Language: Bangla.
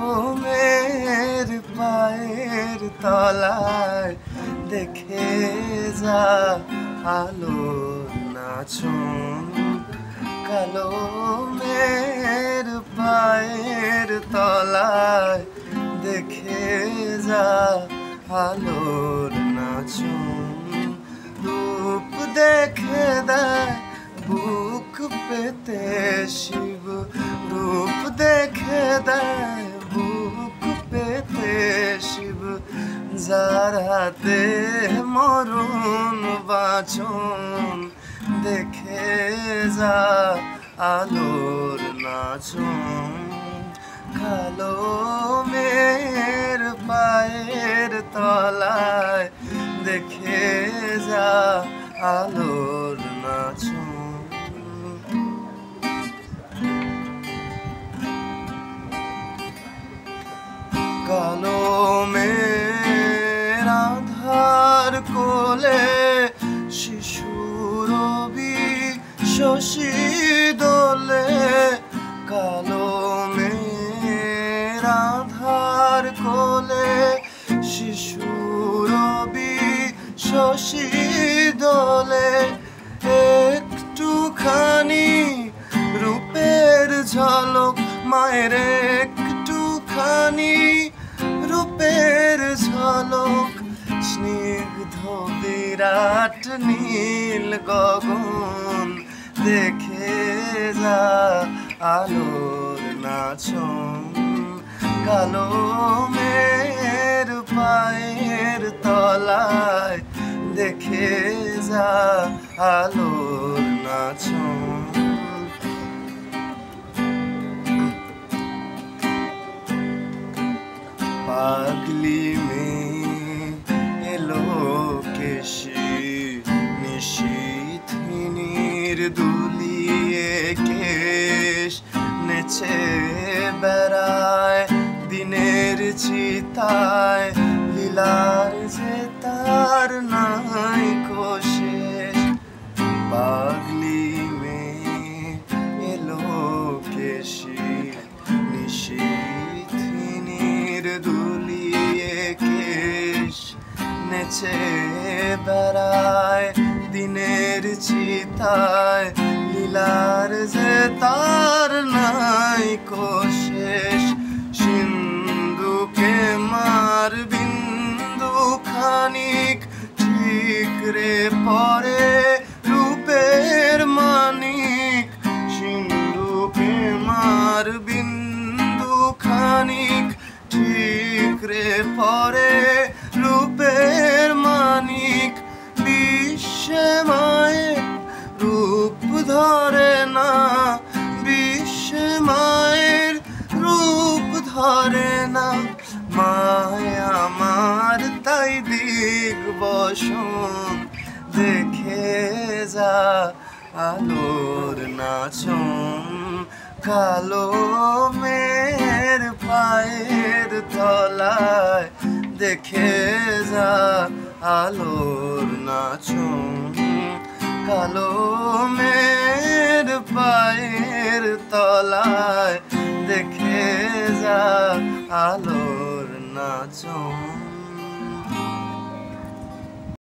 কালোমের পায়ের তলায় দেখে যা আলোর নাচন। কালোমের পায়ের তলায় দেখে যা আলোর নাচন। রূপ দেখে দেয় বুক পেতে শিব, রূপ দেখে দেয় বুক পেতে শিব। যার হাতে মরণ বাঁচন দেখে যা আলোর নাচন। কালোমের পায়ের তলায় দেখে যা আলোর নাচন। কালোমের আধার কোলে শিশুর শশী দোলে। কালোমের আধার কোলে শিশুর শশী দোলে। একটুখানি রূপের ঝলক মায়ের, একটুখানি রূপের ঝলক। স্নিগ্ধ বিরাট নীল গগন দেখে যা আলোর নাচন। কালোমের পায়ের তলায় দেখে যা আলোর নাচন। পাগলি মেয়ে এলো কেশি নিশীথিনীর দুলিয়ে কেশ। নেচে বেড়ায় দিনের চিতায় লীলার যে তার নাই শেষ। পাগলি মেয়ে এলো কেশি নিশীথিনীর দুলিয়ে কেশ। নেচে বেড়ায় দিনের চিতায় লীলার যে তার নাই শেষ। সিন্ধুকে মার বিন্দু খানিক ঠিক রে পরে রূপের মানিক। সিন্ধুকে মার বিন্দু খানিক ঠিক রে পরে রূপের মানিক। বিশ্বে মায়ের রূপ ধরে না, বিশ্বে মায়ের রূপ ধরে না। মায়া আমার তাই দিক বসন দেখে যা আলোর নাচন। কালোমের পায়ের তলায় দেখে যা আলোর নাচন। কালোমের পায়ের তলায় দেখে যা আলোর নাচন।